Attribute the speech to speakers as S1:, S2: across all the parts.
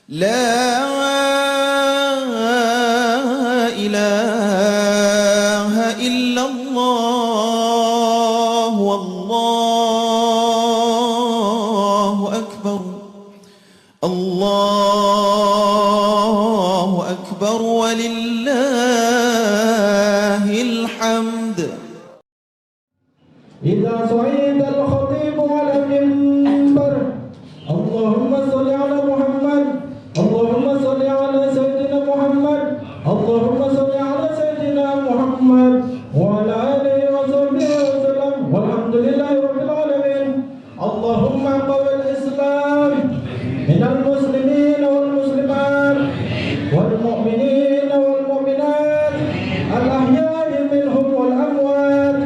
S1: لا إله إلا الله والله أكبر الله أكبر ولله الحمد.
S2: إذا صعد الخطيب على المنبر اللهم صل على محمد اللهم صل على سيدنا محمد اللهم صل على سيدنا محمد وعلى آله وصحبه وسلم والحمد لله رب العالمين. اللهم قوي الإسلام من المسلمين والمسلمات والمؤمنين والمؤمنات الأحياء منهم والأموات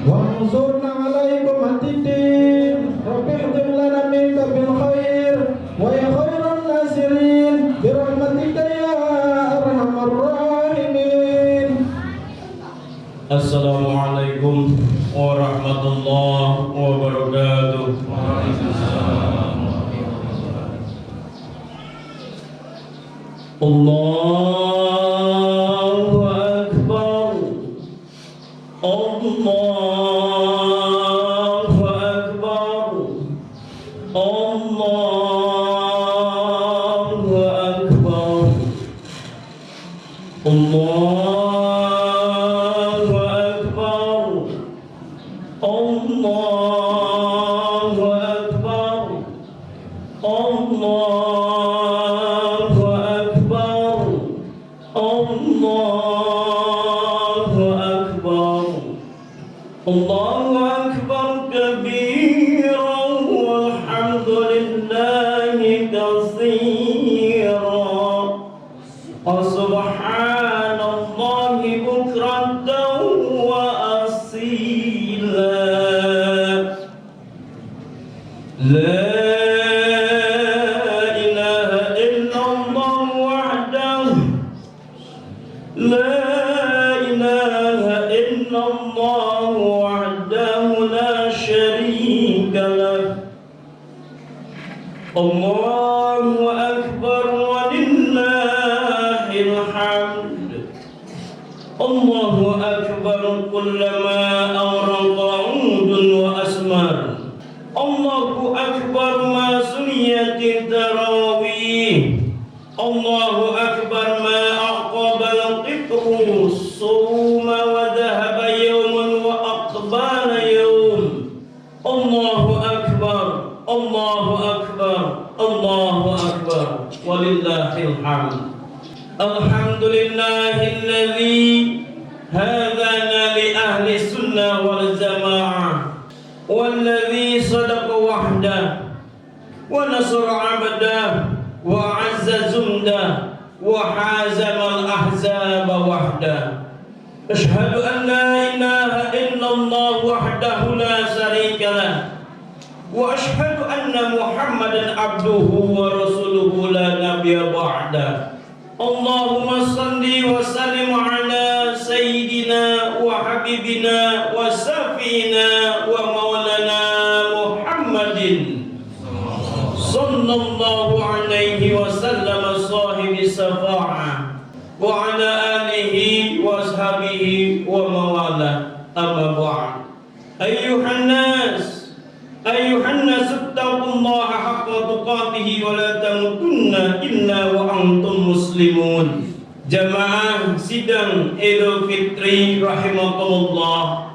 S2: وانصرنا عليكم الدين. رب احضر لنا منك بالخير ويا خير الناصرين برحمتك يا أرحم الراحمين.
S3: Assalamualaikum warahmatullahi wabarakatuh. Allahu Akbar. Allahu Akbar. Allahu Akbar. Allahu Akbar. Allahu Akbar. Allahu Akbar. Allahu Akbar. Allahu Akbar kabiran walhamdulillahi katsiran wa subhanallahi bukratan wa asila. La ilaha illallah wahdahu la ilaha illallah wahdahu la syarika lah. Allahu akbar walillahil hamd. Allahu akbar kullama awraqa udun wa asmar. Allahu akbar ma sunniyatit tarawih. Allahu akbar ma aqaba al-qitru suma wa dhahaba yawman wa aqbala yawm. Allahu akbar. Allahu akbar. Allahu akbar walillahil hamd. Alhamdulillahilladzi hadana li ahli sunnah wal jamaah والذي صدق وحده ونصر عبده وعز جنده وحازم الأحزاب وحده. أشهد أن لا إله إلا الله وحده لا شريك له وأشهد أن محمدا عبده ورسوله لا نبي بعده. اللهم صل وسلم على سيدنا وحبيبنا وسفينا ومولانا محمد صلى الله عليه وسلم صاحب الشفاعة وعلى آله وصحبه وموالاه. أما بعد أيها الناس اتقوا الله حق تقاته ولا تموتن إلا وأنتم مسلمون. Jamaah sidang Idul Fitri rahimakumullah.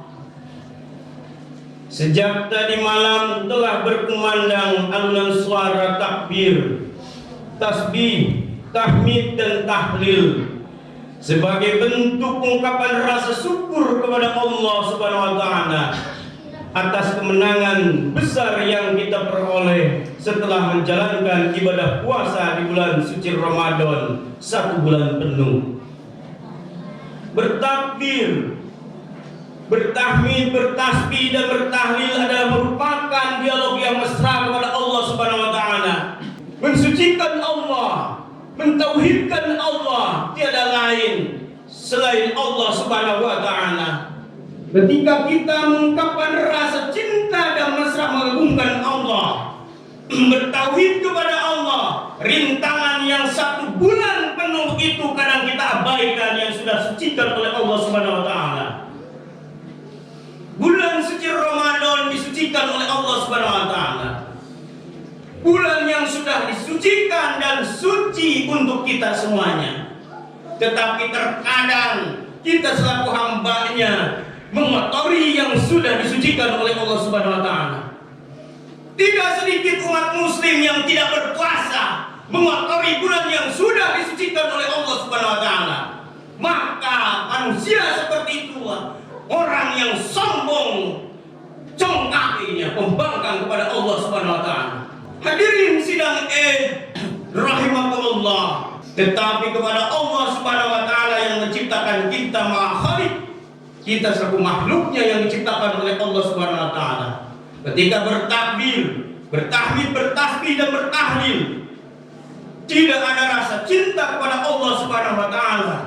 S3: Sejak tadi malam telah berkumandang alunan suara takbir, tasbih, tahmid dan tahlil sebagai bentuk ungkapan rasa syukur kepada Allah Subhanahu wa taala atas kemenangan besar yang kita peroleh setelah menjalankan ibadah puasa di bulan suci Ramadan 1 bulan penuh. Bertakbir, bertahmid, bertasbih dan bertahlil adalah merupakan dialog yang mesra kepada Allah Subhanahu wa taala. Mensucikan Allah, mentauhidkan Allah, tiada lain selain Allah Subhanahu wa taala. Ketika kita mengungkapkan rasa cinta dan mesra mengagungkan Allah, bertauhid kepada Allah, rintangan yang itu kadang kita abaikan yang sudah sucikan oleh Allah Subhanahu wa taala. Bulan suci Ramadan disucikan oleh Allah Subhanahu wa taala. Bulan yang sudah disucikan dan suci untuk kita semuanya. Tetapi terkadang kita selaku hambanya mengotori yang sudah disucikan oleh Allah Subhanahu wa taala. Tidak sedikit umat muslim yang tidak berpuasa mengotori bulan yang sudah disucikan oleh Allah Subhanahu wa taala. Maka manusia seperti itulah orang yang sombong, congkakinya, pembangkang kepada Allah Subhanahu wa taala. Hadirin sidang rahimakumullah. Tetapi kepada Allah Subhanahu wa taala yang menciptakan kita Maha Khalik, kita selaku makhluknya yang diciptakan oleh Allah Subhanahu wa taala. Ketika bertakbir, bertahmid, bertasbih dan bertahlil, tidak ada rasa cinta kepada Allah Subhanahu wa taala.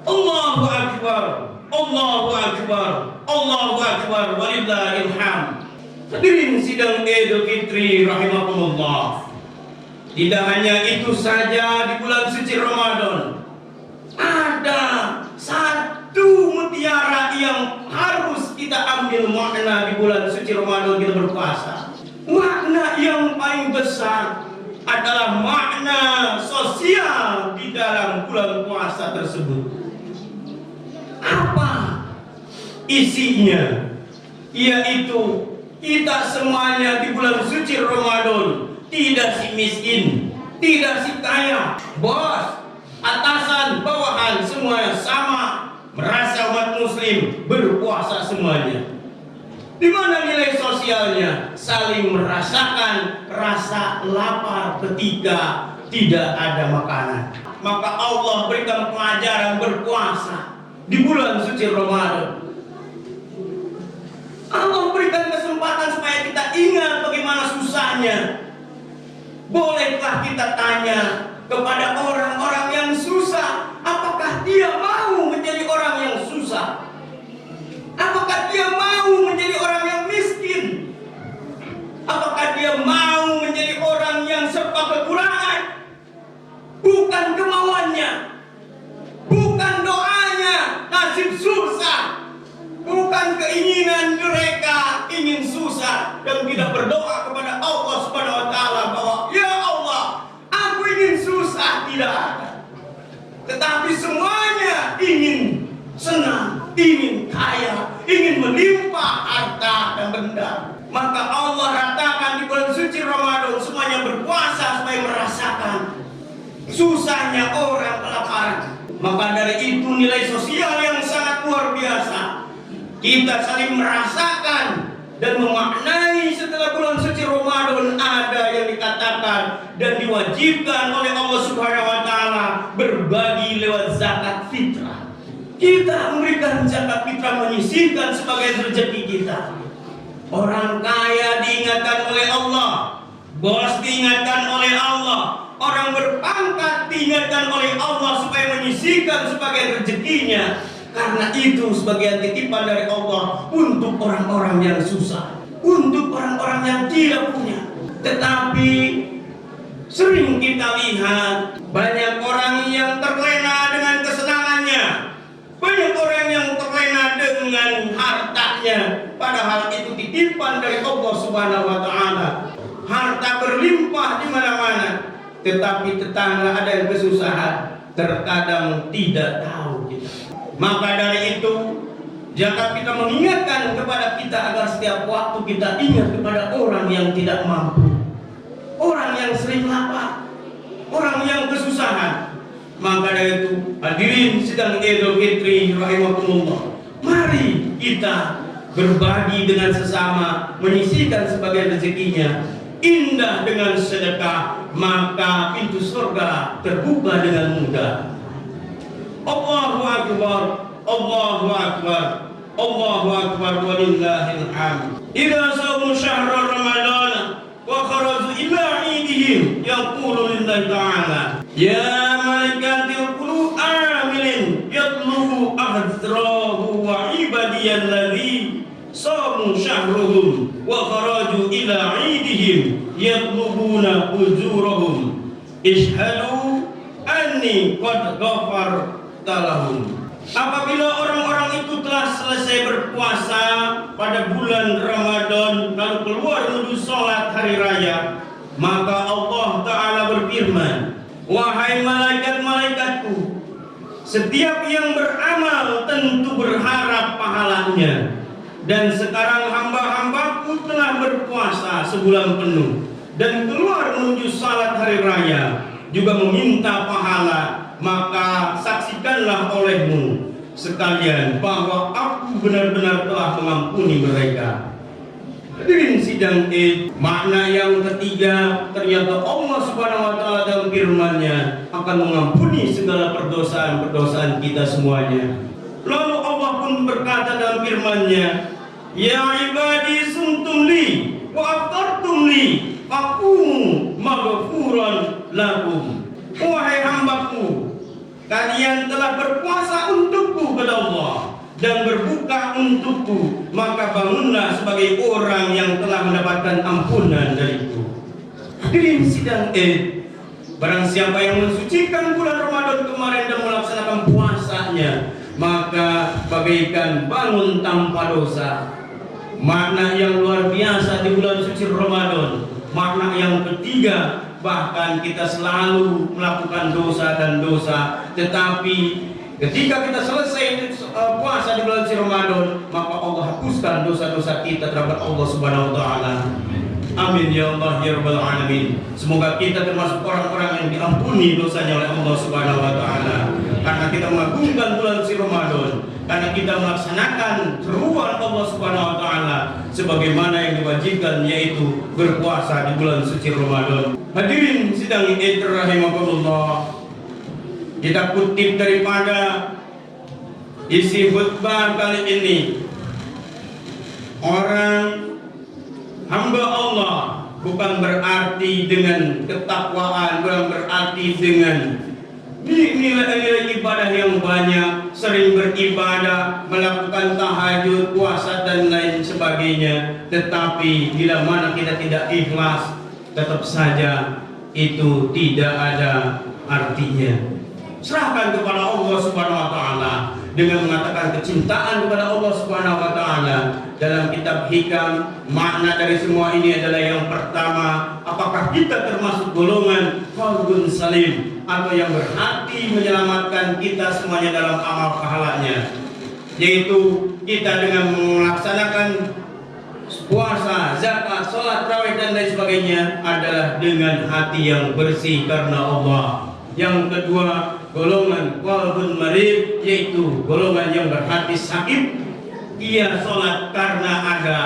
S3: Allahu akbar, Allahu akbar, Allahu akbar, walillahil hamd. Hadirin sidang Idul Fitri rahimakumullah. Tidak hanya itu saja, di bulan suci Ramadan ada satu mutiara yang harus kita ambil makna di bulan suci Ramadan kita berpuasa. Makna yang paling besar adalah makna sosial di dalam bulan puasa tersebut. Apa isinya? Yaitu kita semuanya di bulan suci Ramadan tidak si miskin, tidak si kaya, bos, atasan, bawahan, semuanya sama, merasa umat muslim berpuasa semuanya. Di mana nilai sosialnya? Saling merasakan rasa lapar ketika tidak ada makanan. Maka Allah berikan pelajaran berpuasa di bulan suci Ramadan. Allah berikan kesempatan supaya kita ingat bagaimana susahnya. Bolehkah kita tanya kepada orang-orang yang susah, apakah dia mau menjadi orang yang susah? Apakah dia mau menjadi orang yang miskin? Apakah dia mau menjadi orang yang serba kekurangan? Bukan kemauannya, bukan doanya, nasib susah. Bukan keinginan mereka ingin susah dan tidak berdoa kepada Allah Subhanahu wa taala bahwa ya Allah, aku ingin susah, tidak ada. Tetapi semuanya ingin senang, ingin kaya, ingin melimpah harta dan benda. Maka Allah ratakan di bulan suci Ramadan semuanya berpuasa supaya merasakan susahnya orang kelaparan. Maka dari itu nilai sosial yang sangat luar biasa. Kita saling merasakan dan memaknai setelah bulan suci Ramadan ada yang dikatakan dan diwajibkan oleh Allah Subhanahu wa taala berbagi lewat zakat fitrah. Kita memberikan zakat fitrah menyisihkan sebagai rezeki kita. Orang kaya diingatkan oleh Allah, bos diingatkan oleh Allah, orang berpangkat diingatkan oleh Allah supaya menyisihkan sebagai rezekinya. Karena itu sebagian titipan dari Allah untuk orang-orang yang susah, untuk orang-orang yang tidak punya. Tetapi sering kita lihat banyak orang yang terlena dengan kesenangannya, banyak orang yang terlena dengan hartanya, padahal itu titipan dari Allah Subhanahu wa taala. Harta berlimpah di mana-mana, tetapi tetangga ada yang kesusahan, terkadang tidak tahu kita. Maka dari itu, jangan kita mengingatkan kepada kita agar setiap waktu kita ingat kepada orang yang tidak mampu, orang yang sering lapar, orang yang kesusahan. Maka dari itu, hadirin sidang Idul Fitri rahimakumullah, mari kita berbagi dengan sesama, menyisihkan sebagai rezekinya. Indah dengan sedekah, maka pintu surga terbuka dengan mudah. Allahu akbar, Allahu akbar, Allahu akbar, walillahil hamd. Idza saum syahr Ramadan wa kharaju ila 'idihim yaqulu lillahi ta'ala ya malikatil qulub amilin yatlubu ahdrahu wa ibadiyalladzi saum syahruhum wa kharaju ila 'idihim yatlubuna ujurahum ishhadu anni qad ghafarta lahum. Apabila orang-orang itu telah selesai berpuasa pada bulan Ramadan lalu keluar menuju sholat hari raya, maka Allah Ta'ala berfirman, wahai malaikat-malaikatku, setiap yang beramal tentu berharap pahalanya. Dan sekarang hamba-hambaku telah berpuasa sebulan penuh dan keluar menuju salat hari raya, juga meminta pahala. Maka saksikanlah olehmu sekalian bahwa aku benar-benar telah mengampuni mereka. Hadirin sidang Id, makna yang ketiga, ternyata Allah Subhanahu wa Ta'ala dalam firman-Nya akan mengampuni segala perdosaan-perdosaan kita semuanya. Lalu Allah pun berkata dalam firman-Nya, ya ibadi sumtum li wa aftartum li faqumu maghfuran lakum. Wahai hambaku, kalian telah berpuasa untukku kepada Allah dan berbuka untukku, maka bangunlah sebagai orang yang telah mendapatkan ampunan dariku. Hadirin sidang Id, barang siapa yang mensucikan bulan Ramadan kemarin dan melaksanakan puasanya, maka bagaikan bangun tanpa dosa. Makna yang luar biasa di bulan suci Ramadan. Makna yang ketiga, bahkan kita selalu melakukan dosa dan dosa, tetapi ketika kita selesai puasa di bulan suci Ramadan, maka Allah hapuskan dosa-dosa kita terhadap Allah Subhanahu wa Ta'ala. Amin ya Allah ya Rabbal Alamin. Semoga kita termasuk orang-orang yang diampuni dosanya oleh Allah Subhanahu wa Ta'ala, karena kita mengagungkan bulan suci Ramadan, karena kita melaksanakan seruan Allah Subhanahu wa Ta'ala sebagaimana yang diwajibkan, yaitu berpuasa di bulan suci Ramadan. Hadirin sidang Id rahimakumullah, kita kutip daripada isi khutbah kali ini. Orang hamba Allah bukan berarti dengan ketakwaan, bukan berarti dengan nilai-nilai ibadah yang banyak, sering beribadah, melakukan tahajud, puasa dan lain sebagainya. Tetapi bila mana kita tidak ikhlas, tetap saja itu tidak ada artinya. Serahkan kepada Allah Subhanahu wa Ta'ala dengan mengatakan kecintaan kepada Allah Subhanahu wa Ta'ala. Dalam kitab Hikam, makna dari semua ini adalah yang pertama, apakah kita termasuk golongan qalbun salim, atau yang berhati menyelamatkan kita semuanya dalam amal pahalanya, yaitu kita dengan melaksanakan puasa, zakat, sholat, tarawih dan lain sebagainya adalah dengan hati yang bersih karena Allah. Yang kedua, golongan qalbun marid, yaitu golongan yang berhati sakit. Ia sholat karena ada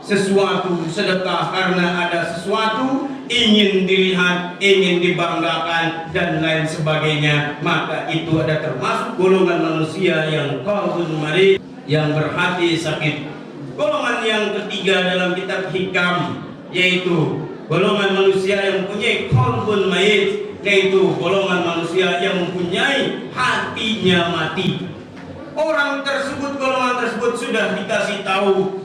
S3: sesuatu, sedekah karena ada sesuatu, ingin dilihat, ingin dibanggakan dan lain sebagainya. Maka itu ada termasuk golongan manusia yang qalbun marid, yang berhati sakit. Golongan yang ketiga dalam kitab Hikam, yaitu golongan manusia yang mempunyai qalbun mayit, yaitu golongan manusia yang mempunyai hatinya mati. Orang tersebut, golongan tersebut sudah dikasih tahu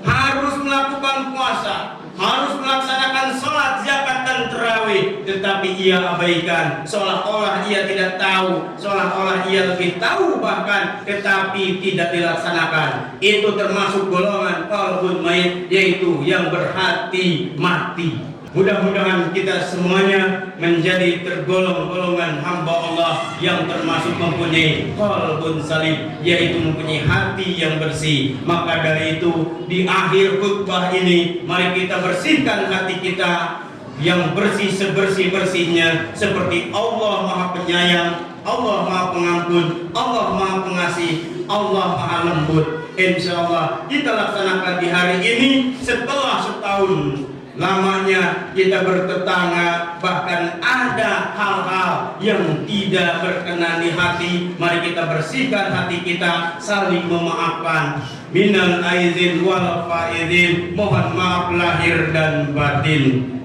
S3: harus melakukan puasa, harus melaksanakan sholat, zakat dan tarawih, tetapi ia abaikan, seolah-olah ia tidak tahu, seolah-olah ia lebih tahu bahkan, tetapi tidak dilaksanakan. Itu termasuk golongan qalbun mayit, yaitu yang berhati mati. Mudah-mudahan kita semuanya menjadi tergolong golongan hamba Allah yang termasuk mempunyai qalbun salim, yaitu mempunyai hati yang bersih. Maka dari itu, di akhir khutbah ini, mari kita bersihkan hati kita yang bersih sebersih-bersihnya, seperti Allah Maha Penyayang, Allah Maha Pengampun, Allah Maha Pengasih, Allah Maha Lembut. Insyaallah kita laksanakan di hari ini setelah setahun lamanya kita bertetangga, bahkan ada hal-hal yang tidak berkenan di hati. Mari kita bersihkan hati kita, saling memaafkan. Minal aizin wal faizin, mohon maaf lahir dan batin.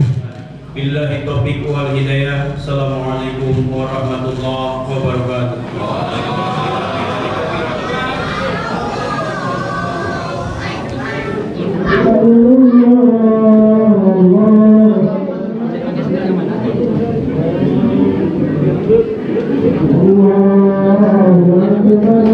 S3: Billahi taufiq wal hidayah. Assalamualaikum warahmatullahi wabarakatuh.
S2: Allah الله أكبر